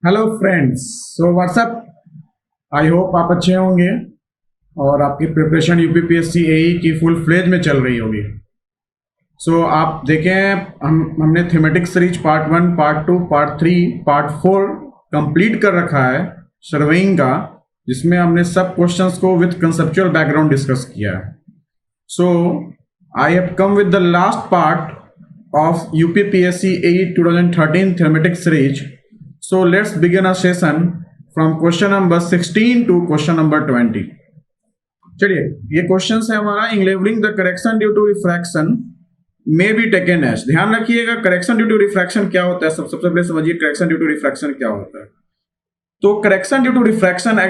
Hello friends. So what's up, I hope आप अच्छे होंगे और आपकी प्रिपरेशन यूपीपीएससी एई की फुल फ्लेज में चल रही होगी। सो आप देखें, हमने thematic series part 1, part 2, part 3, part 4 complete कर रखा है सर्वेइंग का, जिसमें हमने सब क्वेश्चंस को विद कंसेप्चुअल बैकग्राउंड डिस्कस किया है। So I have come with the last part of UPPSC AE 2013 thematic series. So let's begin our session from question number 16 to question number 20. चलिए, ये क्वेश्चन है हमारा enabling the correction due to refraction may be taken as। ध्यान रखिएगा, correction due to refraction क्या होता है। सबसे पहले समझिए करेक्शन ड्यू टू रिफ्रैक्शन क्या होता है। तो करेक्शन ड्यू टू रिफ्रैक्शन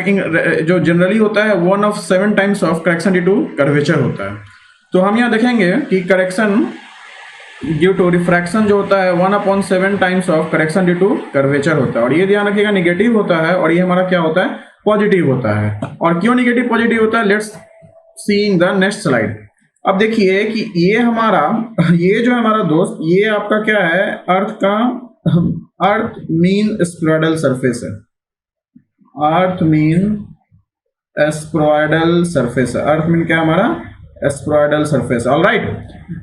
जो जनरली होता है 1 of 7 times of correction due to curvature होता है। तो हम यहाँ देखेंगे कि करेक्शन ड्यू टू रिफ्रैक्शन जो होता है 1/7 times of correction due to curvature होता है। और ये ध्यान रखिएगा निगेटिव होता है और ये हमारा क्या होता है, पॉजिटिव होता है। और क्यों निगेटिव पॉजिटिव होता है, let's see in the next slide. अब देखिए कि ये हमारा, ये जो है हमारा दोस्त, ये आपका क्या है, अर्थ मीन स्फेरॉइडल सरफेस है। अर्थ मीन स्फेरॉइडल सरफेस है। अर्थ मीन क्या हमारा, स्फेरॉइडल सरफेस। ऑलराइट।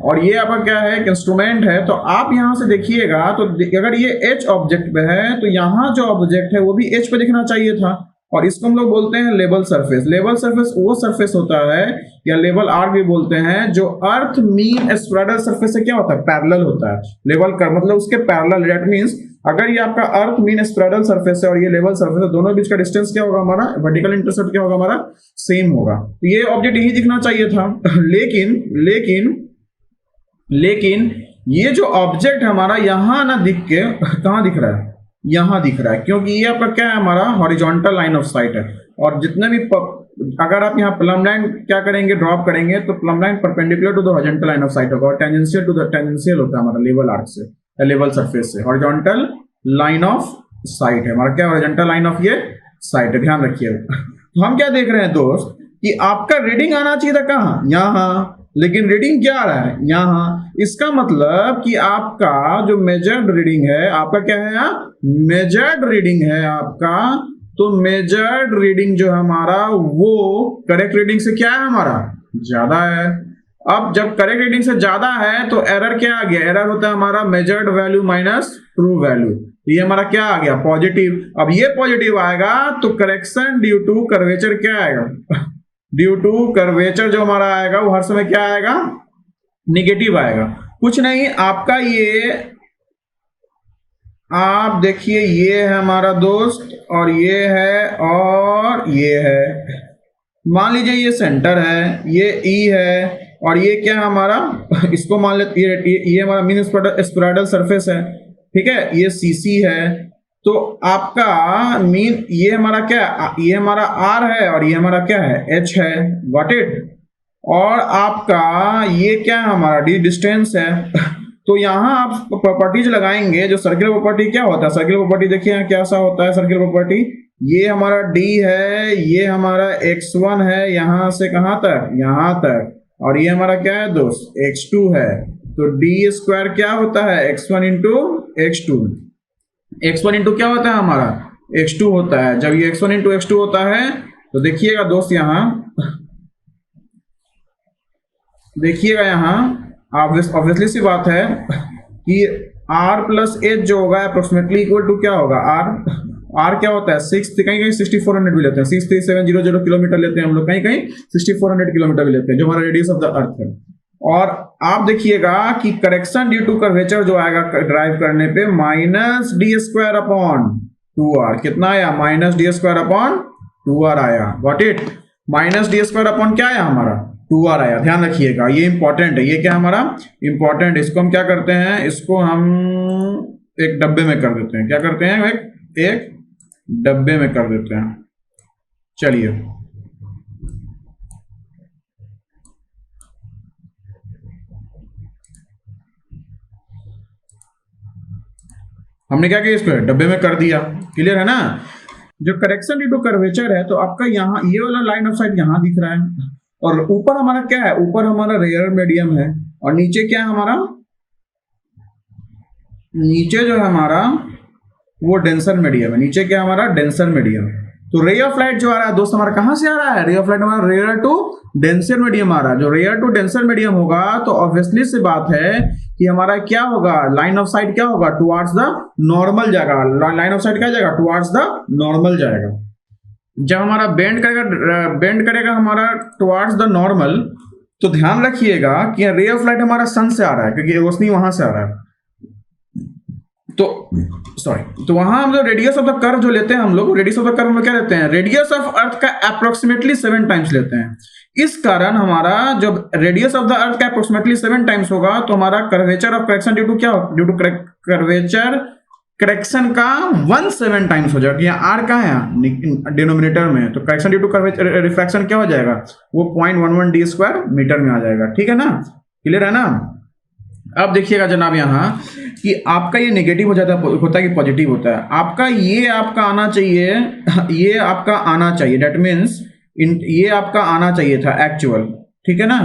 और ये आपका क्या है, एक इंस्ट्रूमेंट है। तो आप यहां से देखिएगा तो अगर ये एच ऑब्जेक्ट पे है तो यहां जो ऑब्जेक्ट है वो भी एच पे दिखना चाहिए था। और इसको हम लोग बोलते हैं लेवल सरफेस। लेवल सरफेस वो सरफेस होता है, या लेवल आर्क भी बोलते हैं, जो अर्थ मीन स्फेरॉइडल सरफेस से क्या होता है, पैरेलल होता है। लेवल का मतलब उसके पैरेलल, दैट मींस अगर ये आपका अर्थ मीन स्फेरॉइडल सरफेस है और ये लेवल सरफेस है, दोनों बीच का डिस्टेंस क्या होगा हमारा, वर्टिकल इंटरसेप्ट क्या होगा हमारा, सेम होगा। तो ये ऑब्जेक्ट यही दिखना चाहिए था। लेकिन ये जो ऑब्जेक्ट हमारा यहां ना दिख के कहां दिख रहा है, यहां दिख रहा है, क्योंकि ये आपका क्या है, हमारा हॉरिजॉन्टल लाइन ऑफ साइट है। और जितने भी अगर आप यहाँ प्लम लाइन क्या करेंगे, ड्रॉप करेंगे, तो plumb line perpendicular to the horizontal line of sight होगा और टेंजेंशियल टू द टेंजेंशियल होता है हमारा लेवल आर्क से, लेवल सरफेस से। हॉरिजॉन्टल लाइन ऑफ साइट है हमारा, क्या हॉरिजॉन्टल लाइन ऑफ ये साइट है, ध्यान रखिएगा। तो हम क्या देख रहे हैं दोस्त कि आपका रीडिंग आना चाहिए था कहाँ, यहाँ, लेकिन रीडिंग क्या आ रहा है, यहाँ। इसका मतलब कि आपका जो मेजर्ड रीडिंग है, आपका क्या है, यहाँ मेजर्ड रीडिंग है आपका। तो मेजर्ड रीडिंग जो है हमारा वो करेक्ट रीडिंग से क्या है हमारा, ज्यादा है। अब जब करेक्ट रीडिंग से ज्यादा है तो एरर क्या आ गया, एरर होता है हमारा measured value minus true value. ये हमारा क्या आ गया, पॉजिटिव। अब ये पॉजिटिव आएगा तो करेक्शन ड्यू टू कर्वेचर क्या आएगा, ड्यू टू कर्वेचर जो हमारा आएगा वो हर समय क्या आएगा, निगेटिव आएगा। कुछ नहीं, आपका ये आप देखिए, ये है हमारा दोस्त और ये है और ये है। मान लीजिए ये सेंटर है, ये ई है और ये क्या है हमारा, इसको मान लेते, ये हमारा मीन स्फेरॉइडल सरफेस है, ठीक है। ये सीसी है। तो आपका मीन ये हमारा क्या, ये हमारा आर है और ये हमारा क्या है, एच है। Got it. और आपका ये क्या है हमारा, डी डिस्टेंस है। तो यहां आप प्रॉपर्टीज लगाएंगे। जो सर्किल प्रॉपर्टी क्या होता है, सर्किल प्रॉपर्टी देखिए यहाँ क्या सा होता है सर्किल प्रॉपर्टी। ये हमारा डी है, ये हमारा x1 है, यहां से कहां तक, यहां तक। और ये हमारा क्या है दोस्त, x2 है। तो डी स्क्वायर क्या होता है, x1 into x2। x1 into क्या होता है हमारा, x2 होता है। जब ये x1 इंटू x2 होता है तो देखिएगा दोस्त, यहां देखिएगा, यहां ऑब्वियसली सी बात है कि r प्लस एच जो होगा अप्रोक्सीमेटली इक्वल टू क्या होगा, r क्या होता है, 6, कहीं कहीं 6400 भी लेते हैं, 63700 किलोमीटर लेते हैं हम लोग, कहीं कहीं 6400 किलोमीटर भी लेते हैं, जो हमारा रेडियस ऑफ द अर्थ है। और आप देखिएगा कि करेक्शन ड्यू टू कर्वेचर जो आएगा ड्राइव करने पे minus D square upon 2r, कितना आया, minus D square upon 2r आया। Got it. Minus D square upon क्या आया हमारा, 2r आया। ध्यान रखिएगा, ये इंपॉर्टेंट है, ये क्या हमारा इंपॉर्टेंट। इसको हम क्या करते हैं, इसको हम एक डब्बे में कर देते हैं। क्या करते हैं, एक डब्बे में कर देते हैं। चलिए, हमने क्या किया, इसको डब्बे में कर दिया। क्लियर है ना। जो करेक्शन ड्यू टू कर्वेचर है तो आपका यहाँ ये वाला लाइन ऑफ साइट यहाँ दिख रहा है, और ऊपर हमारा क्या है, ऊपर हमारा रेयर मीडियम है, और नीचे क्या है हमारा, नीचे जो है हमारा वो डेंसर मीडियम है, नीचे क्या हमारा डेंसर मीडियम। तो रे ऑफ लाइट जो आ रहा है दोस्त हमारा कहां से आ रहा है, रे ऑफ लाइट हमारा रेयर टू डेंसर मीडियम आ रहा है। जो रेयर टू डेंसर मीडियम होगा तो ऑब्वियसली सी बात है कि हमारा क्या होगा, लाइन ऑफ साइट क्या होगा, टुवार्ड्स द नॉर्मल जाएगा। लाइन ऑफ साइट क्या जाएगा, टुवार्ड्स द नॉर्मल जाएगा। जब हमारा बेंड करेगा हमारा टुवार्ड्स द नॉर्मल, तो ध्यान रखिएगा कि रे ऑफ लाइट हमारा सन से आ रहा है क्योंकि रोशनी वहां से आ रहा है। तो वहां हम जो रेडियस ऑफ द कर्व जो लेते हैं हम लोग, रेडियस ऑफ द कर्व में क्या लेते हैं, रेडियस ऑफ अर्थ का अप्रोक्सीमेटली 7 टाइम्स लेते हैं। इस कारण हमारा जब रेडियस ऑफ द अर्थ का अप्रोक्सीमेटली 7 टाइम्स होगा तो हमारा curvature of correction due to क्या, ड्यू टू कर्वेचर करेक्शन का 17 टाइम्स हो जाएगा। यहाँ आर का है डिनोमिनेटर में, तो correction due to curvature refraction क्या हो जाएगा, वो 0.11 d स्क्वायर मीटर में आ जाएगा। ठीक है ना, क्लियर है ना। अब देखिएगा जनाब यहाँ कि आपका ये नेगेटिव हो जाता होता है कि पॉजिटिव होता है। आपका ये आपका आना चाहिए, ये आपका आना चाहिए, दैट मीन्स ये आपका आना चाहिए था एक्चुअल। ठीक है ना,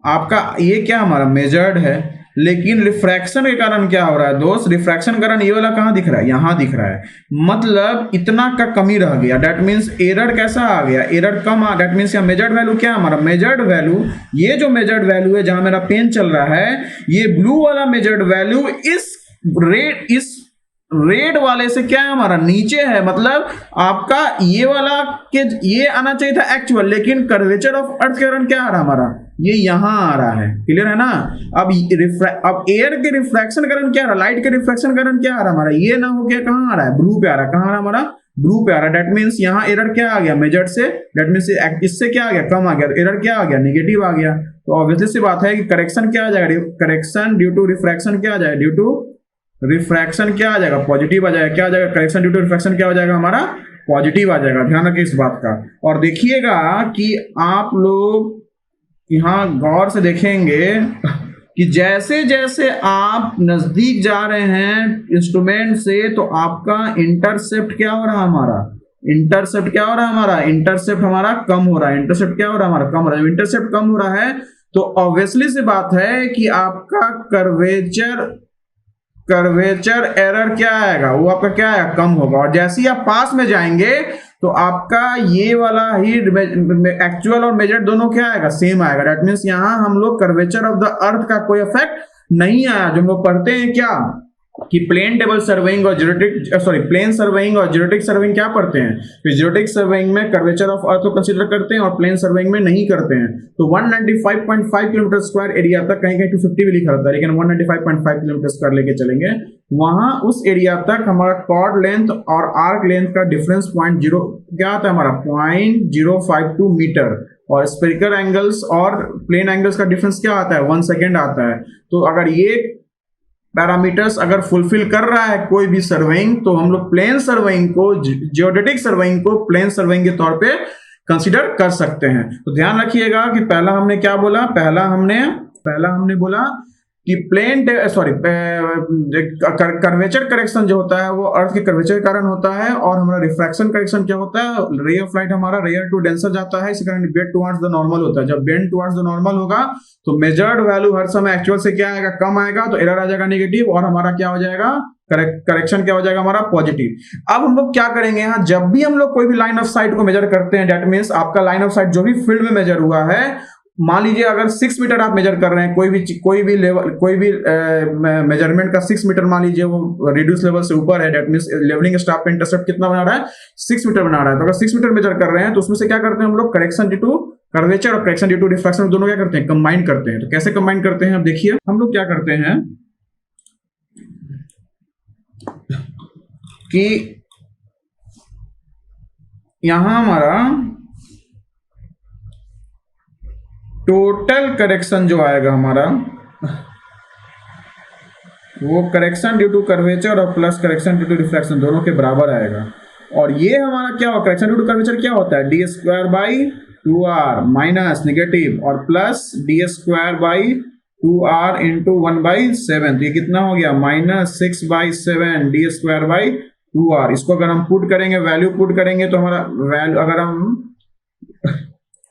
आपका ये क्या हमारा मेजर्ड है, लेकिन रिफ्रैक्शन के कारण क्या हो रहा है दोस्त, रिफ्रैक्शन के कारण ये वाला कहाँ दिख रहा है, यहां दिख रहा है। मतलब इतना का कमी रह गया, दैट मीन्स एरर कैसा आ गया, एरर कम आ, दैट मीन्स यहाँ मेजर्ड वैल्यू क्या है हमारा, मेजर्ड वैल्यू, ये जो मेजर्ड वैल्यू है जहां मेरा पेन चल रहा है, ये ब्लू वाला मेजर्ड वैल्यू इस रेड वाले से क्या है हमारा नीचे है। मतलब आपका ये वाला के ये आना चाहिए था एक्चुअल, लेकिन कर्वेचर ऑफ अर्थ के कारण क्या आ रहा है हमारा, ये यहां आ रहा है। क्लियर है ना। अब एयर के रिफ्रैक्शन कारण क्या आ रहा है, लाइट के रिफ्रैक्शन कारण क्या आ रहा है हमारा, ये ना हो गया कहां आ रहा है, ब्लू पे आ रहा है। कहां आ रहा है हमारा, ब्लू पे आ रहा है। दैट मीन्स यहाँ एरर क्या आ गया, मेजर्ड से, दैट मीन्स इससे क्या आ गया, कम आ गया, एरर क्या आ गया, नेगेटिव आ गया। तो ऑब्वियसली सी बात है कि करेक्शन क्या आ जाएगा, करेक्शन ड्यू टू रिफ्रैक्शन क्या आ जाएगा, ड्यू टू रिफ्रैक्शन क्या आ जाएगा, पॉजिटिव आ जाएगा। क्या आ जाएगा, करेक्शन ड्यू टू रिफ्रैक्शन क्या हो जाएगा हमारा, पॉजिटिव आ जाएगा। ध्यान रखिए इस बात का। और देखिएगा कि आप लोग यहां गौर से देखेंगे कि जैसे जैसे आप नजदीक जा रहे हैं इंस्ट्रूमेंट से, तो आपका इंटरसेप्ट क्या हो रहा है हमारा, इंटरसेप्ट क्या हो रहा है हमारा, इंटरसेप्ट हमारा कम हो रहा है। इंटरसेप्ट क्या हो रहा है हमारा, कम हो रहा है। इंटरसेप्ट कम हो रहा है तो ऑब्वियसली सी बात है कि आपका कर्वेचर एरर क्या आएगा, वो आपका क्या आएगा, कम होगा। और जैसे ही आप पास में जाएंगे तो आपका ये वाला ही एक्चुअल और मेजर्ड दोनों क्या आएगा, सेम आएगा। दैट मीन्स यहाँ हम लोग कर्वेचर ऑफ द अर्थ का कोई इफेक्ट नहीं आया। जो हम लोग पढ़ते हैं क्या कि प्लेन टेबल सर्वेइंग और प्लेन सर्वेइंग और जियोडेटिक सर्वेइंग क्या पढ़ते हैं, जियोडेटिक सर्वेइंग में कर्वेचर ऑफ अर्थ को कंसीडर करते हैं और प्लेन सर्वेइंग में नहीं करते हैं। तो 195.5 किलोमीटर स्क्वायर एरिया तक, कहीं कहीं 250 भी लिखा रहता है, लेकिन 195.5 किलोमीटर स्क्वायर लेके चलेंगे, वहां उस एरिया तक हमारा कॉर्ड लेंथ और आर्क लेंथ का डिफरेंस 0.0 क्या आता है हमारा, 0.052 मीटर। और स्पेरिकल एंगल्स और प्लेन एंगल्स का डिफरेंस क्या आता है, 1 सेकेंड आता है। तो अगर ये पैरामीटर्स अगर फुलफिल कर रहा है कोई भी सर्वेइंग, तो हम लोग प्लेन सर्वेइंग को, जियोडेटिक सर्वेइंग को प्लेन सर्वेइंग के तौर पे कंसीडर कर सकते हैं। तो ध्यान रखिएगा कि पहला हमने क्या बोला, पहला हमने बोला कि कर्वेचर करेक्शन जो होता है वो अर्थ के कर्वेचर के कारण होता है, और हमारा रिफ्रैक्शन करेक्शन क्या होता है, रे ऑफ लाइट हमारा रेयर टू डेंसर जाता है, इसी कारण बेंड टुवर्ड्स द नॉर्मल होता है। जब बेंड टुवर्ड्स द नॉर्मल होगा तो मेजर्ड वैल्यू हर समय एक्चुअल से क्या आएगा, कम आएगा, तो एरर आ जाएगा नेगेटिव, और हमारा क्या हो जाएगा, करेक्शन क्या हो जाएगा हमारा, पॉजिटिव। अब हम लोग क्या करेंगे, यहाँ जब भी हम लोग कोई भी लाइन ऑफ साइट को मेजर करते हैं, दैट मीन्स आपका लाइन ऑफ साइट जो भी फील्ड में मेजर हुआ है, मान लीजिए अगर 6 मीटर आप मेजर कर रहे हैं, कोई भी मेजरमेंट का 6 मीटर मान लीजिए वो रिड्यूस लेवल से ऊपर है, दैट मींस लेवलिंग स्टाफ पे इंटरसेप्ट कितना बना रहा है, 6 मीटर बना रहा है। तो अगर 6 मीटर मेजर कर रहे हैं तो उसमें से क्या करते हैं हम लोग, करेक्शन ड्यू टू कर्वेचर और करेक्शन ड्यू टू रिफ्रैक्शन दोनों क्या करते हैं, कंबाइन करते हैं। तो कैसे कंबाइन करते हैं, अब देखिए हम लोग क्या करते हैं कि यहां हमारा टोटल करेक्शन जो आएगा हमारा, वो करेक्शन ड्यू टू कर्वेचर और plus correction due to refraction दोनों के बराबर आएगा। और ये हमारा क्या होगा, करेक्शन ड्यू टू कर्वेचर क्या होता है, D square by 2r minus negative और plus D square by 2r into 1/7। तो ये कितना हो गया, -6/7 डी स्क्वायर बाई 2r। इसको अगर हम पुट करेंगे, वैल्यू पुट करेंगे, तो हमारा वैल्यू, अगर हम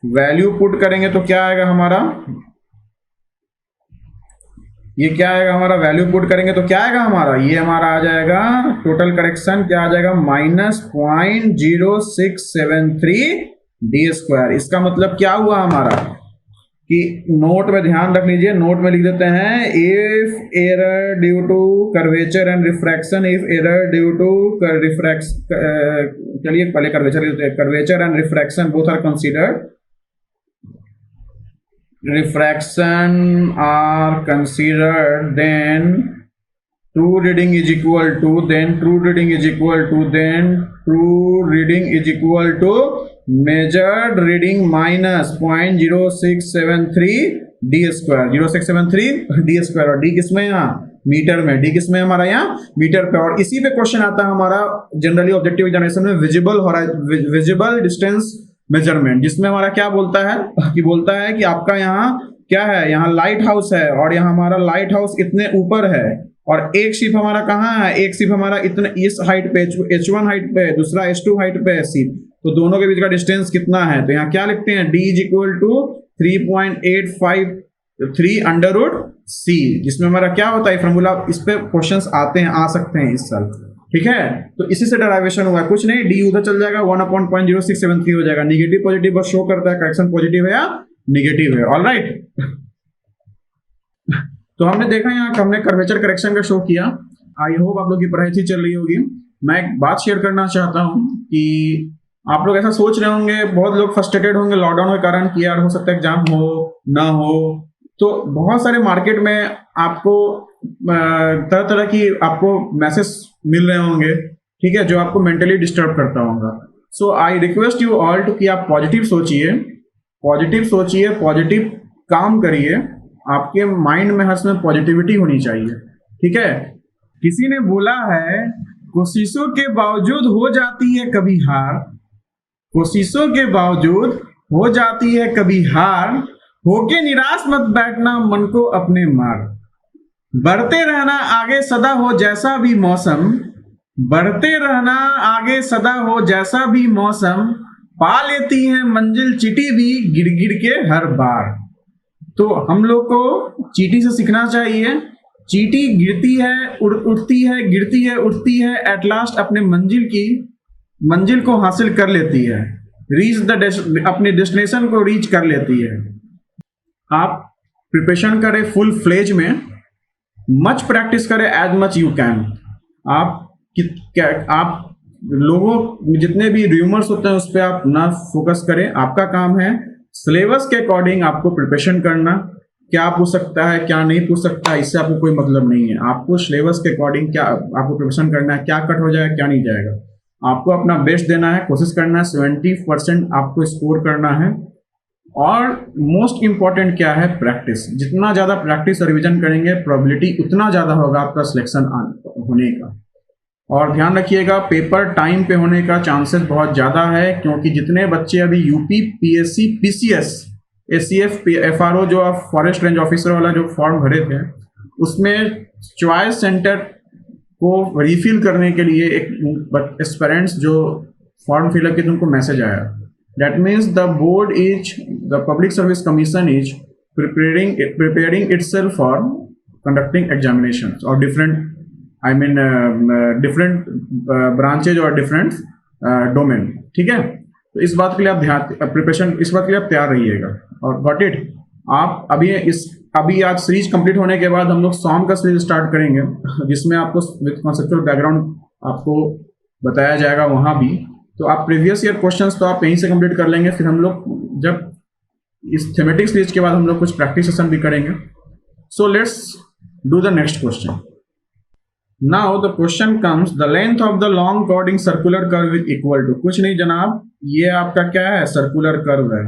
वैल्यू पुट करेंगे तो क्या आएगा हमारा, ये क्या आएगा हमारा, वैल्यू पुट करेंगे तो क्या आएगा हमारा, ये हमारा आ जाएगा टोटल करेक्शन क्या आ जाएगा, -0.0673 d²। इसका मतलब क्या हुआ हमारा कि नोट में ध्यान रख लीजिए, नोट में लिख देते हैं if error due to curvature and refraction, if error due to चलिए पहले curvature and refraction both are considered, refraction are considered, then true reading is equal to, then true reading is equal to, then true reading is equal to measured reading minus 0.0673 d², 0673 d²। और d किसमें, यहाँ metre में, d किसमें हमारा यहाँ metre पे। और इसी पे क्वेश्चन आता है हमारा जनरली ऑब्जेक्टिव एग्जामिनेशन में, विजिबल डिस्टेंस मेजरमेंट, जिसमें हमारा क्या बोलता है कि बोलता है कि आपका यहाँ क्या है, यहाँ लाइट हाउस है और यहाँ हमारा लाइट हाउस इतने ऊपर है और एक शिप हमारा कहाँ है, एक शिप हमारा इतने इस हाइट पे H1 हाइट पे, दूसरा H2 हाइट पे है शिप, तो दोनों के बीच का डिस्टेंस कितना है, तो यहाँ क्या लिखते हैं d = 3.853 √c, जिसमें हमारा क्या होता है फॉर्मूला, इस पे क्वेश्चंस आते हैं, आ सकते हैं इस साल, ठीक है। तो इसी से डेरिवेशन हुआ है, कुछ नहीं, डी उधर चल जाएगा, 1/0.0673 हो जाएगा, निगेटिव पॉजिटिव बस शो करता है करेक्शन पॉजिटिव है या निगेटिव है। ऑलराइट तो हमने देखा यहाँ हमने कर्वेचर करेक्शन का शो किया। आई होप आप लोग की पढ़ाई अच्छी चल रही होगी। मैं एक बात शेयर करना चाहता हूँ कि आप लोग ऐसा सोच रहे होंगे, बहुत लोग फ्रस्ट्रेटेड होंगे लॉकडाउन के कारण कि यार हो सकता है एग्जाम हो ना हो, तो बहुत सारे मार्केट में आपको तरह तरह की आपको मैसेज मिल रहे होंगे, ठीक है, जो आपको मेंटली डिस्टर्ब करता होगा। So I request you all to कि आप पॉजिटिव सोचिए, पॉजिटिव काम करिए, आपके माइंड में हर समय पॉजिटिविटी होनी चाहिए, ठीक है। किसी ने बोला है कोशिशों के बावजूद हो जाती है कभी हार, कोशिशों के बावजूद हो जाती है कभी हार, होके निराश मत बैठना मन को अपने मार, बढ़ते रहना आगे सदा हो जैसा भी मौसम, बढ़ते रहना आगे सदा हो जैसा भी मौसम, पा लेती है मंजिल चींटी भी गिर गिर के हर बार। तो हम लोग को चींटी से सीखना चाहिए, चींटी गिरती है उठती है, गिरती है उठती है, एट लास्ट अपने मंजिल को हासिल कर लेती है, अपने डेस्टिनेशन को रीच कर लेती है। आप प्रिपरेशन करें फुल फ्लेज में, मच प्रैक्टिस करें एज मच यू कैन। आप लोगों जितने भी र्यूमर्स होते हैं उस पर आप ना फोकस करें, आपका काम है सिलेबस के अकॉर्डिंग आपको प्रिपरेशन करना। क्या पूछ सकता है क्या नहीं पूछ सकता इससे आपको कोई मतलब नहीं है, आपको सिलेबस के अकॉर्डिंग क्या आपको प्रिपरेशन करना है, क्या कट हो जाएगा क्या नहीं जाएगा, आपको अपना बेस्ट देना है, कोशिश करना है, 70% आपको स्कोर करना है। और मोस्ट इंपॉर्टेंट क्या है, प्रैक्टिस। जितना ज़्यादा प्रैक्टिस और रिविजन करेंगे प्रोबेबिलिटी उतना ज़्यादा होगा आपका सिलेक्शन होने का। और ध्यान रखिएगा पेपर टाइम पे होने का चांसेस बहुत ज़्यादा है, क्योंकि जितने बच्चे अभी UP PSC PCS ACF FRO जो आप फॉरेस्ट रेंज ऑफिसर वाला जो फॉर्म भरे थे उसमें चॉइस सेंटर को रिफिल करने के लिए एक एस्पिरेंट्स जो फॉर्म फिलअप किए उनको मैसेज आया। That means the Public Service Commission is preparing itself for conducting examinations or different branches और different domain, ठीक है। तो इस बात के लिए आप प्रिपरेशन इस बात के लिए आप तैयार रहिएगा। और गॉट इट, आप अभी आज सीरीज कंप्लीट होने के बाद हम लोग सॉन्ग का सीरीज स्टार्ट करेंगे, जिसमें आपको विद कॉन्सेप्चुअल बैकग्राउंड आपको बताया जाएगा वहाँ भी। तो आप प्रीवियस ईयर क्वेश्चंस तो आप यहीं से कंप्लीट कर लेंगे, फिर हम लोग जब इस थीमेटिक सीरीज के बाद हम लोग कुछ प्रैक्टिस सेशन भी करेंगे। So let's do the next question. Now the question comes, the length of the long chording circular curve is equal to, कुछ नहीं जनाब, ये आपका क्या है, सर्कुलर कर्व है।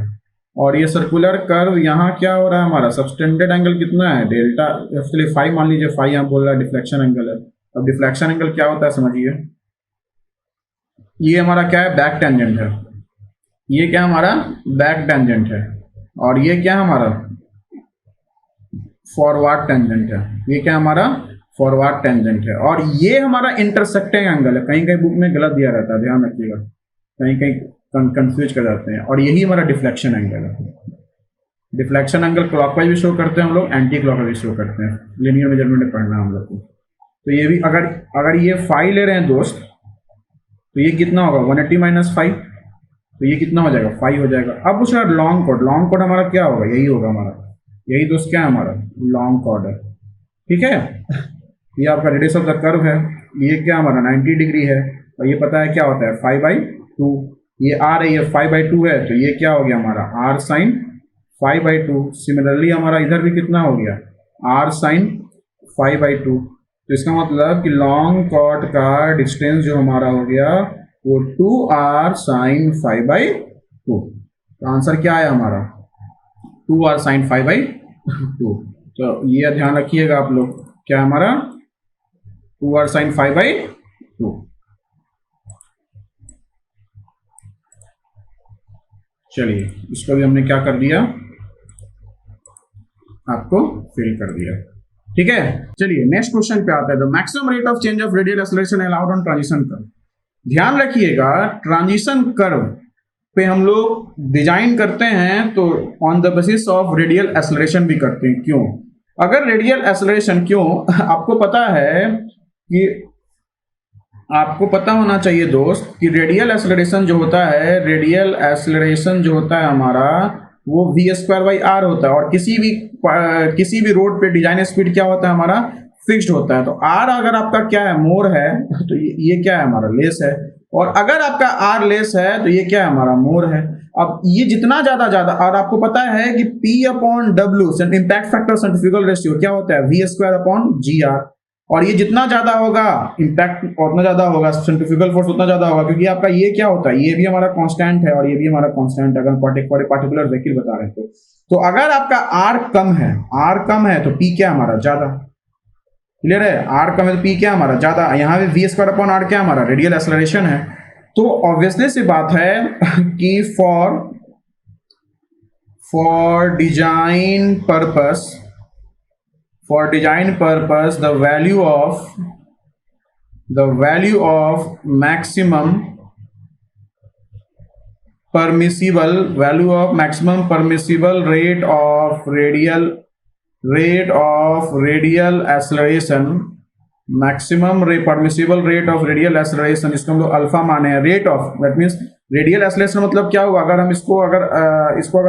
और ये सर्कुलर कर्व यहाँ क्या हो रहा है, हमारा सबटेंडेड एंगल कितना है, डेल्टा, एक्चुअली 5 मान लीजिए, 5 यहाँ बोल रहा है डिफ्लेक्शन एंगल है। अब डिफ्लेक्शन एंगल क्या होता है समझिए, ये हमारा क्या है, बैक टेंजेंट है, ये क्या हमारा बैक टेंजेंट है, और ये क्या हमारा फॉरवर्ड टेंजेंट है, ये क्या हमारा फॉरवर्ड टेंजेंट है, और ये हमारा इंटरसेक्टिंग एंगल है। कहीं कहीं बुक में गलत दिया रहता है, ध्यान रखिएगा, कहीं कहीं कंफ्यूज कर जाते हैं, और यही हमारा डिफ्लेक्शन एंगल है। डिफ्लेक्शन एंगल क्लॉकवाइज भी शो करते हैं हम लोग, एंटी क्लॉकवाइज भी शो करते हैं, लीनियर मेजरमेंट में पढ़ना हम लोग को। तो ये भी अगर अगर ये फाइव ले रहे हैं दोस्त, तो ये कितना होगा 180 माइनस 5, तो ये कितना हो जाएगा 5 हो जाएगा। अब पूछ रहा है लॉन्ग कॉर्ड, लॉन्ग कॉर्ड हमारा क्या होगा, यही होगा हमारा, यही दोस्त क्या है हमारा लॉन्ग कॉर्ड है, ठीक है। ये आपका रेडियस ऑफ द कर्व है, ये क्या हमारा 90 डिग्री है, और ये पता है क्या होता है 5/2, ये आ रही है 5/2 है, तो ये क्या हो गया हमारा r साइन 5/2। सिमिलरली हमारा इधर भी कितना हो गया r साइन 5/2। तो इसका मतलब कि लॉन्ग कॉर्ड का डिस्टेंस जो हमारा हो गया वो 2r साइन 5/2। तो आंसर क्या है हमारा 2r साइन 5/2। तो ये ध्यान रखिएगा आप लोग, क्या हमारा 2r साइन 5/2। चलिए इसको भी हमने क्या कर दिया, आपको फिल कर दिया, ठीक है। चलिए नेक्स्ट क्वेश्चन पे आते हैं। The maximum rate of change of radial acceleration allowed on transition curve. ध्यान रखिएगा ट्रांजिशन कर्व पे हम लोग डिजाइन करते हैं तो on the basis of radial acceleration भी करते हैं। क्यों? अगर रेडियल एक्सेलरेशन, क्यों आपको पता है कि आपको पता होना चाहिए दोस्त कि रेडियल एक्सेलरेशन जो होता है, रेडियल एक्सेलरेशन जो होता है हमारा वो v²/r होता है, और किसी भी रोड पे डिजाइन स्पीड क्या होता है हमारा फिक्स्ड होता है। तो r अगर आपका क्या है मोर है, तो ये क्या है हमारा लेस है, और अगर आपका r लेस है तो ये क्या है हमारा मोर है। अब ये जितना ज्यादा, और आपको पता है कि P/W impact factor centrifugal ratio क्या होता है v²/gr, और ये जितना ज्यादा होगा इम्पैक्ट उतना ज्यादा होगा, सेंट्रीफ्यूगल फोर्स उतना ज्यादा होगा, क्योंकि आपका ये क्या होता है, ये भी हमारा कांस्टेंट है और ये भी हमारा कांस्टेंट है अगर पार्टिकुलर व्हीकल बता रहे हैं तो अगर आपका r कम है तो P क्या हमारा ज्यादा, क्लियर है। r कम है तो P क्या हमारा ज्यादा, यहाँ पे v²/r क्या हमारा रेडियल एक्सेलरेशन है। तो ऑब्वियसली सी बात है कि for design purpose the value of maximum permissible rate of radial acceleration, permissible rate of radial acceleration, इसको हम लोग अल्फा माने हैं। Rate of that means radial acceleration मतलब क्या हुआ, अगर हम इसको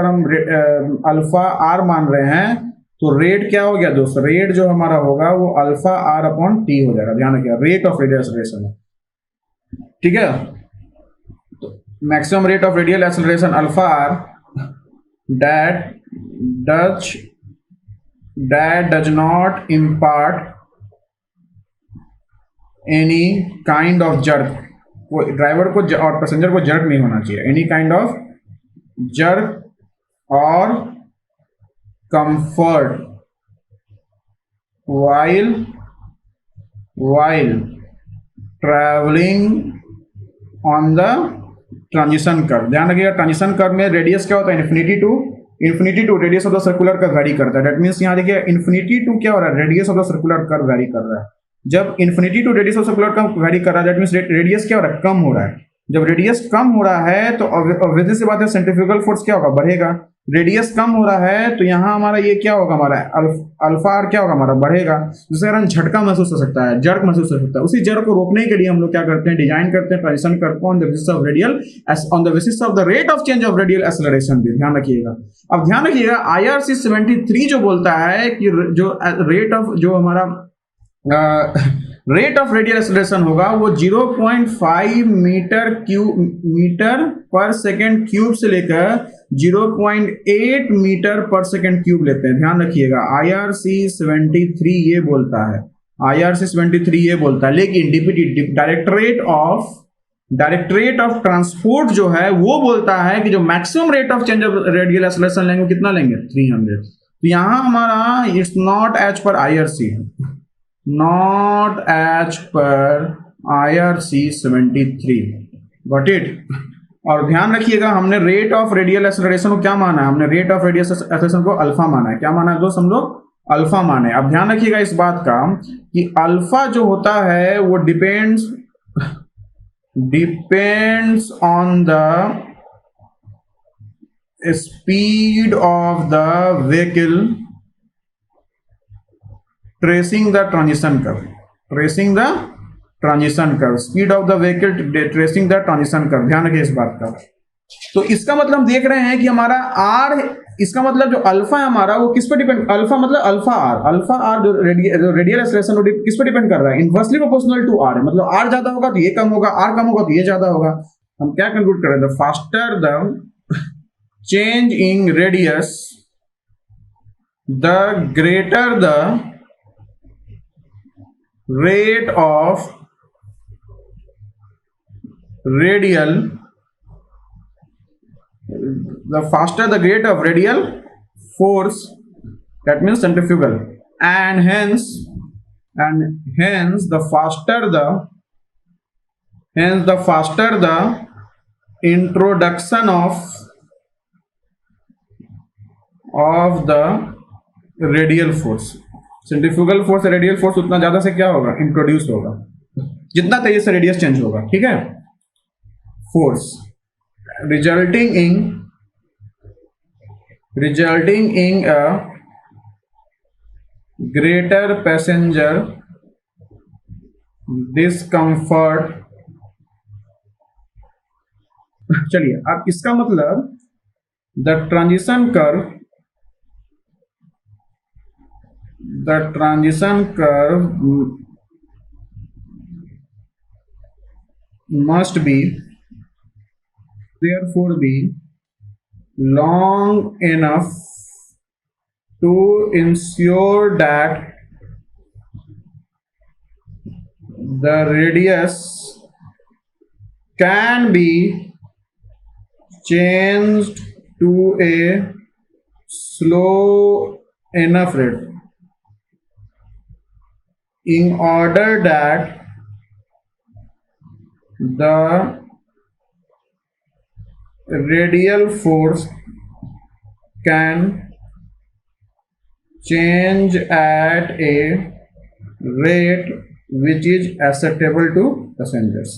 हम अल्फा आर मान रहे हैं तो रेट क्या हो गया दोस्तों, रेट जो हमारा होगा वो अल्फा r/t हो जाएगा। ध्यान रखिएगा रेट ऑफ रेडियल एक्सेलरेशन है, ठीक है। तो maximum rate of radial acceleration alpha r that does not impart any kind of jerk, वो ड्राइवर को और पैसेंजर को जर्क नहीं होना चाहिए, एनी काइंड ऑफ जर्क और comfort while traveling on the transition curve. ध्यान रखिएगा ट्रांजिशन कर्व में रेडियस क्या होता है infinity to radius of the circular curve vary करता है। दैट मींस यहाँ देखिए इन्फिनिटी टू क्या हो रहा है, radius of the circular curve vary कर रहा है। जब infinity to radius of circular curve vary कर रहा है दैट मींस रेडियस क्या हो रहा है, कम हो रहा है। जब रेडियस कम हो रहा है तो ऑब्वियसली सी बात है सेंट्रीफ्यूगल फोर्स क्या होगा, बढ़ेगा। रेडियस कम हो रहा है तो यहाँ हमारा ये क्या होगा, हमारा अल्फा आर क्या होगा हमारा बढ़ेगा, जिससे कारण झटका महसूस हो सकता है, जर्क महसूस हो सकता है। उसी जर्क को रोकने के लिए हम लोग क्या करते हैं, डिजाइन करते हैं ट्रांजिशन कर्व को on the basis of the rate of change of radial acceleration भी। ध्यान रखिएगा। अब ध्यान रखिएगा IRC 73 जो बोलता है कि जो रेट ऑफ जो हमारा रेट ऑफ रेडियल एक्सेलरेशन होगा वो 0.5 मीटर पर सेकेंड क्यूब से लेकर 0.8 मीटर पर सेकेंड क्यूब लेते हैं। ध्यान रखिएगा IRC 73 ये बोलता है, IRC 73 ये बोलता है। लेकिन डायरेक्टरेट ऑफ ट्रांसपोर्ट जो है वो बोलता है कि जो maximum rate of change of radial acceleration लेंगे कितना लेंगे 300। तो यहां हमारा it's not as per IRC, not as per IRC 73, got it. और ध्यान रखिएगा हमने रेट ऑफ रेडियल एक्सेलरेशन को क्या माना है, हमने रेट ऑफ रेडियल एक्सेलरेशन को अल्फा माना है। क्या माना है दोस्त, हम लोग अल्फा माने। अब ध्यान रखिएगा इस बात का कि अल्फा जो होता है वो depends on the speed of the vehicle tracing the transition curve, tracing the transition curve, speed of the vehicle tracing the transition curve। ध्यान रखिए इस बात का। तो इसका मतलब हम देख रहे हैं कि हमारा आर, इसका मतलब जो अल्फा है हमारा वो किस पे डिपेंड, अल्फा मतलब अल्फा आर जो रेडियल एक्सेलरेशन किस पे डिपेंड कर रहा है, इनवर्सली प्रोपोर्शनल टू आर है। मतलब आर ज्यादा होगा तो ये कम होगा, आर कम होगा तो ये ज्यादा होगा। हम क्या कंक्लूड कर रहे हैं, the faster the change in radius the greater the rate of radial, the faster the rate of radial force, that means centrifugal, and hence the faster the introduction of the radial force, centrifugal force radial force उतना ज्यादा से क्या होगा, introduce होगा, जितना तेजी से radius change होगा। ठीक है, force resulting in a greater passenger discomfort। चलिए अब इसका मतलब the transition curve must be therefore be long enough to ensure that the radius can be changed to a slow enough rate in order that the radial force can change at a rate which is acceptable to passengers,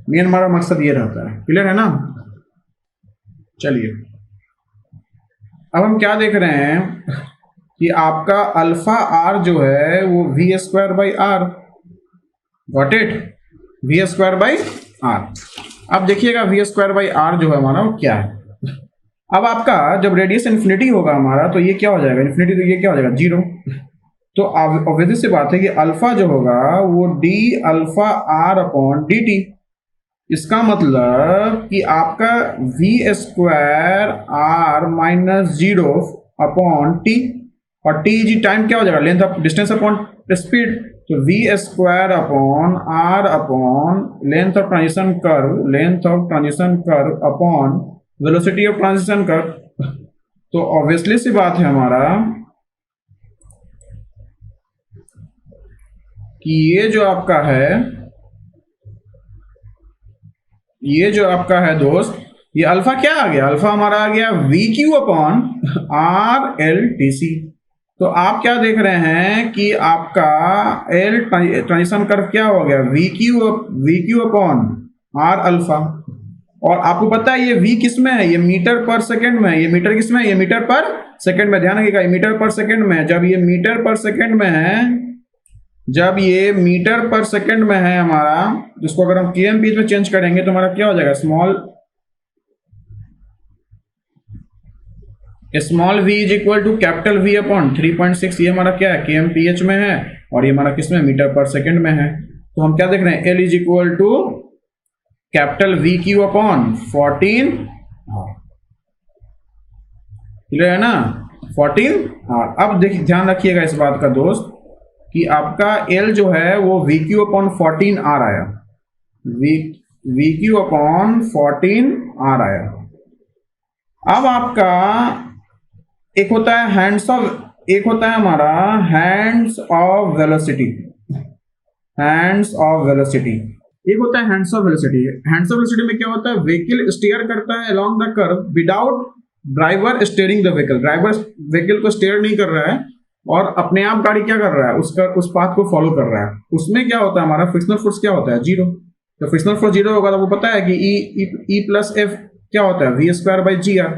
main हमारा मकसद ये रहता है। Clear है ना। चलिए अब हम क्या देख रहे हैं कि आपका अल्फा आर जो है वो v square by R, got it, v square by R. अब देखिएगा वी स्क्वायर बाई आर जो है हमारा वो क्या है। अब आपका जब रेडियस इन्फिनिटी होगा हमारा तो ये क्या हो जाएगा, इन्फिनिटी, तो ये क्या हो जाएगा, जीरो। तो ऑब्वियस सी बात है कि अल्फा जो होगा वो D alpha R upon D T. इसका मतलब कि आपका V square R minus zero upon T, और टी जी टाइम क्या हो जाएगा, length of distance upon speed. तो V square upon R upon length of transition curve upon velocity of transition curve. तो ऑब्वियसली सी बात है हमारा कि ये जो आपका है दोस्त, ये अल्फा क्या आ गया, अल्फा हमारा आ गया v cube upon R L T C. तो आप क्या देख रहे हैं कि आपका एल ट्रांजिशन कर्व क्या हो गया, v cube upon R alpha. और आपको पता है ये वी किस में है, ये मीटर पर सेकंड में है। ये मीटर किस में है, ये मीटर पर सेकंड में। ध्यान रखिएगा, ये मीटर पर सेकंड में है। जब ये मीटर पर सेकंड में है हमारा, जिसको अगर हम केएमपी में चेंज करेंगे तो हमारा क्या हो जाएगा, small v is equal to capital V upon 3.6। ये हमारा क्या है, kmph में है, और ये हमारा किस में, मीटर पर सेकंड में है। तो हम क्या देख रहे हैं, L is equal to capital V cube upon 14 R। Clear है ना, 14 R। अब देखिए ध्यान रखिएगा इस बात का दोस्त कि आपका L जो है वो V क्यू अपॉन 14 R आया, V क्यू अपॉन 14 R आया। अब आपका एक होता है हमारा hands of velocity. Hands of velocity में क्या होता है, व्हीकल स्टीयर करता है along the curve without driver steering the vehicle. Driver vehicle को स्टीयर नहीं कर रहा है और अपने आप गाड़ी क्या कर रहा है, उस पाथ को फॉलो कर रहा है, उसमें क्या होता है हमारा फ्रिक्शनल फोर्स क्या होता है, जीरो। तो फ्रिक्शनल फोर्स जीरो होगा तो वो पता है कि ई प्लस एफ क्या होता है, v square by g R.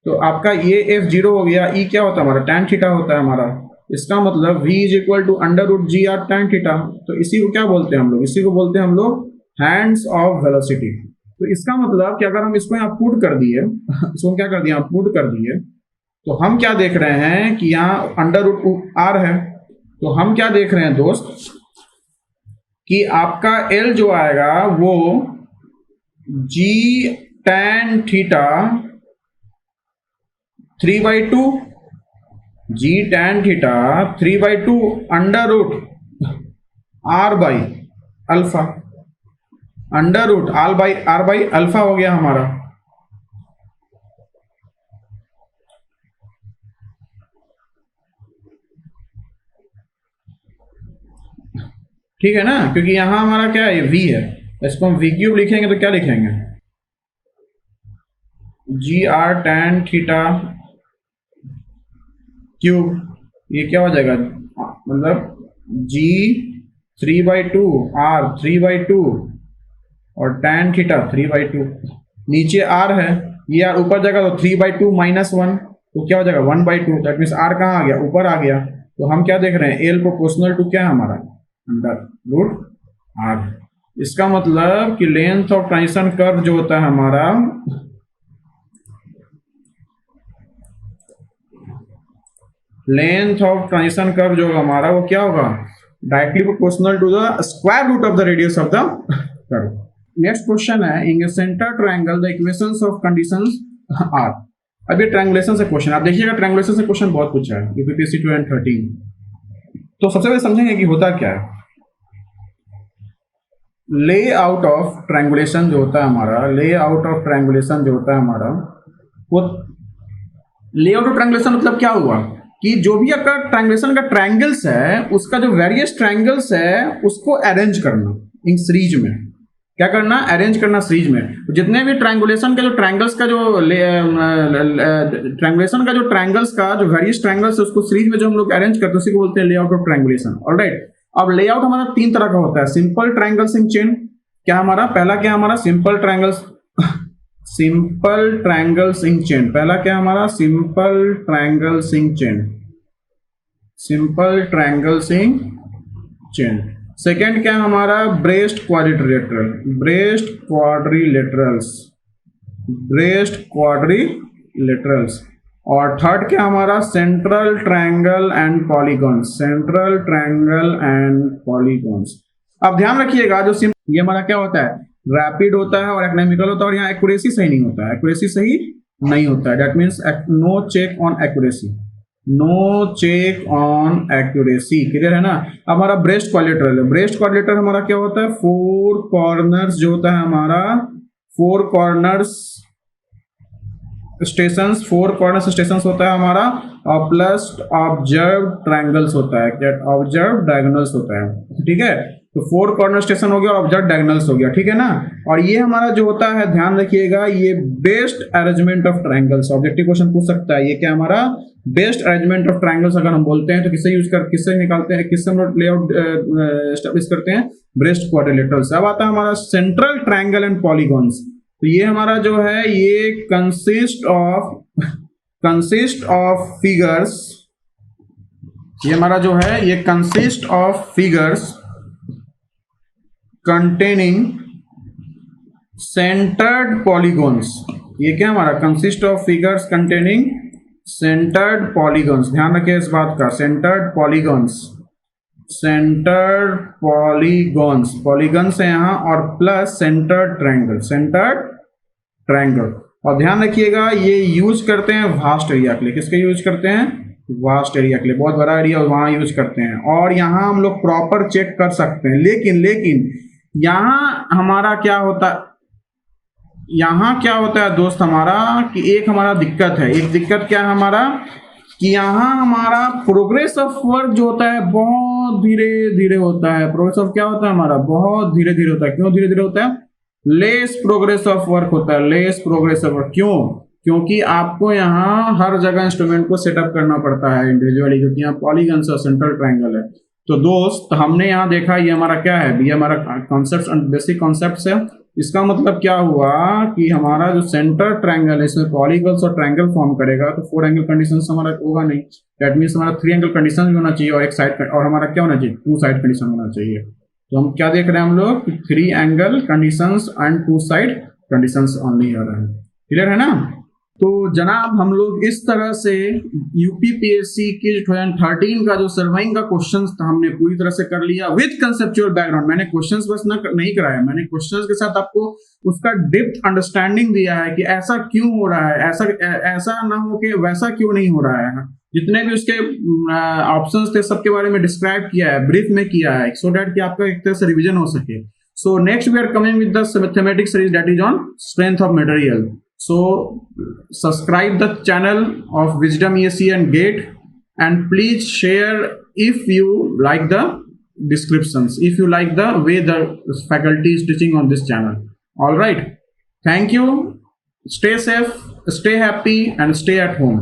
तो आपका ये एफ जीरो हो गया, ई क्या होता है हमारा, tan थीटा होता है हमारा। इसका मतलब v is equal to under root g R tan theta. तो इसी को क्या बोलते हैं हम लोग, इसी को बोलते हैं हम लोग हैंड्स ऑफ वेलोसिटी। तो इसका मतलब कि अगर हम इसको यहाँ पुट कर दिए इसको क्या कर दिया, पुट कर दिए, तो हम क्या देख रहे हैं कि यहाँ अंडर रूट आर है। तो हम क्या देख रहे हैं दोस्त कि आपका L जो आएगा वो g tan theta 3/2, g tan theta 3/2 under root R by alpha, under root R by alpha हो गया हमारा। ठीक है ना, क्योंकि यहां हमारा क्या है, v है। इसको हम v क्यूब लिखेंगे तो क्या लिखेंगे, जी आर tan थीटा क्यूब। ये क्या हो जाएगा, मतलब जी 3/2 आर 3/2 और tan थीटा 3/2। नीचे आर है, ये आर ऊपर जाएगा तो 3/2 माइनस 1, तो क्या हो जाएगा 1/2। दैट मीन्स आर कहाँ आ गया, ऊपर आ गया। तो हम क्या देख रहे हैं, एल प्रोपोर्शनल टू क्या है हमारा, अंडर रूट आर। इसका मतलब कि लेंथ ऑफ ट्रांजिशन कर्व जो होता है हमारा, लेंथ ऑफ ट्रांजिशन कर्व जो होगा हमारा वो क्या होगा, directly proportional to the square root of the radius of the curve. Next question है, in a centre triangle the equations of conditions are. अब ये ट्रायंगुलेशन से क्वेश्चन, आप देखिएगा ट्रायंगुलेशन से क्वेश्चन बहुत पूछा है यूपीपीएससी 2013। तो सबसे पहले समझेंगे कि होता क्या है। ले आउट ऑफ ट्रायंगुलेशन जो होता है हमारा, ले आउट ऑफ ट्रायंगुलेशन जो होता है हमारा, वो ले आउट ऑफ ट्रायंगुलेशन मतलब क्या हुआ कि जो भी आपका ट्रायंगुलेशन का ट्रायंगल्स है, उसका जो वेरियस ट्रायंगल्स है उसको अरेंज करना इन सीरीज में। क्या करना, अरेंज करना सीरीज में। जितने भी ट्रायंगुलेशन का जो ट्रायंगल्स का जो ट्रायंगुलेशन का जो ट्रायंगल्स का जो वेरियस ट्रायंगल्स है उसको सीरीज में जो हम लोग अरेंज करते हैं उसी को बोलते हैं लेआउट ऑफ ट्रायंगुलेशन। ऑलराइट, अब लेआउट हमारा तीन तरह का होता है, सिंपल ट्रायंगल्स इन चेन। क्या हमारा पहला क्या हमारा simple triangles, simple triangles in chain. पहला क्या हमारा simple triangles in chain, simple triangles in chain. Second क्या हमारा braced quadrilateral, breast quadrilaterals, breast quadrilaterals. और थर्ड क्या हमारा central triangle and polygons, central triangle and polygons. अब ध्यान रखिएगा जो ये हमारा क्या होता है, रैपिड होता है और इकोनॉमिकल होता है, और यहाँ एक्यूरेसी सही नहीं होता है, एक्यूरेसी सही नहीं होता है। That means no check on accuracy, no check on accuracy. Clear है ना। अब हमारा ब्रेस्ट क्वाड्रिलेटरल है, ब्रेस्ट क्वाड्रिलेटरल हमारा क्या होता है, फोर कॉर्नर्स जो होता है हमारा, four corners stations, four corners stations होता है हमारा, और प्लस ऑब्जर्व ट्रायंगल्स होता है, क्या ऑब्जर्व डायगोनल्स होता है। ठीक है, तो फोर कॉर्नर स्टेशन हो गया और ऑब्जर्व डायगोनल्स हो गया। ठीक है ना। और ये हमारा जो होता है, ध्यान रखिएगा, ये best arrangement of triangles. Objective question पूछ सकता है, ये क्या हमारा बेस्ट अरेंजमेंट ऑफ ट्रायंगल्स अगर हम बोलते हैं तो किससे यूज कर, किससे निकालते हैं, किससे हम लोग लेआउट एस्टैब्लिश करते हैं, ब्रेस्ट क्वाड्रिलेटरल से। अब आता है हमारा सेंट्रल ट्रायंगल एंड पॉलीगॉन्स। तो ये हमारा जो है ये कंसिस्ट ऑफ फिगर्स, ये हमारा जो है ये consist of figures containing centred polygons. ये क्या हमारा consist of figures containing centred polygons. ध्यान रखिए इस बात का, centred polygons, centred polygons, polygons है यहाँ, और plus centred triangle, centred triangle. और ध्यान रखिएगा ये यूज करते हैं वास्ट एरिया के लिए। किसके यूज करते हैं, वास्ट एरिया के लिए, बहुत बड़ा एरिया वहां यूज करते हैं। और यहाँ हम लोग प्रॉपर चेक कर सकते हैं। लेकिन यहाँ हमारा क्या होता है, यहाँ क्या होता है दोस्त हमारा कि एक हमारा दिक्कत है, एक दिक्कत क्या है हमारा कि यहाँ हमारा प्रोग्रेस ऑफ वर्क जो होता है बहुत धीरे धीरे होता है। प्रोग्रेस ऑफ क्या होता है हमारा, बहुत धीरे धीरे होता है। क्यों धीरे धीरे होता है, लेस प्रोग्रेस ऑफ वर्क होता है, लेस प्रोग्रेस ऑफ वर्क। क्यों, क्योंकि आपको यहाँ हर जगह इंस्ट्रूमेंट को सेटअप करना पड़ता है इंडिविजुअली, क्योंकि यहाँ पॉलीगन्स और सेंट्रल ट्रायंगल है। तो दोस्त हमने यहाँ देखा ये हमारा क्या है, ये हमारा कॉन्सेप्ट, बेसिक कॉन्सेप्ट है। इसका मतलब क्या हुआ कि हमारा जो सेंटर ट्रायंगल है इसमें पॉलीगन्स और ट्रायंगल फॉर्म करेगा, तो 4 एंगल कंडीशन हमारा होगा नहीं। दैट मीन्स हमारा 3 एंगल कंडीशन भी होना चाहिए और एक साइड, और हमारा क्या होना चाहिए, 2 साइड कंडीशन होना चाहिए। तो हम क्या देख रहे हैं हम लोग, 3 angle conditions and 2 side conditions only हो रहा है। क्लियर है ना। तो जनाब हम लोग इस तरह से यूपीपीएससी की 2013 का जो सर्वाइंग का क्वेश्चंस था हमने पूरी तरह से कर लिया विद कंसेप्चुअल बैकग्राउंड। मैंने क्वेश्चंस बस नहीं कराया, मैंने क्वेश्चंस के साथ आपको उसका डेप्थ अंडरस्टैंडिंग दिया है कि ऐसा क्यों हो रहा है, ऐसा ना हो कि वैसा क्यों नहीं हो रहा है। जितने भी उसके ऑप्शंस थे सबके बारे में डिस्क्राइब किया है, ब्रीफ में किया है, सो दैट कि आपका एक तरह से रिविजन हो सके। So next we are coming with the mathematics series that is on strength of material. So subscribe the channel of Wisdom ESE and GATE, and please share if you like the descriptions, if you like the way the faculty is teaching on this channel. All right, thank you, stay safe, stay happy and stay at home.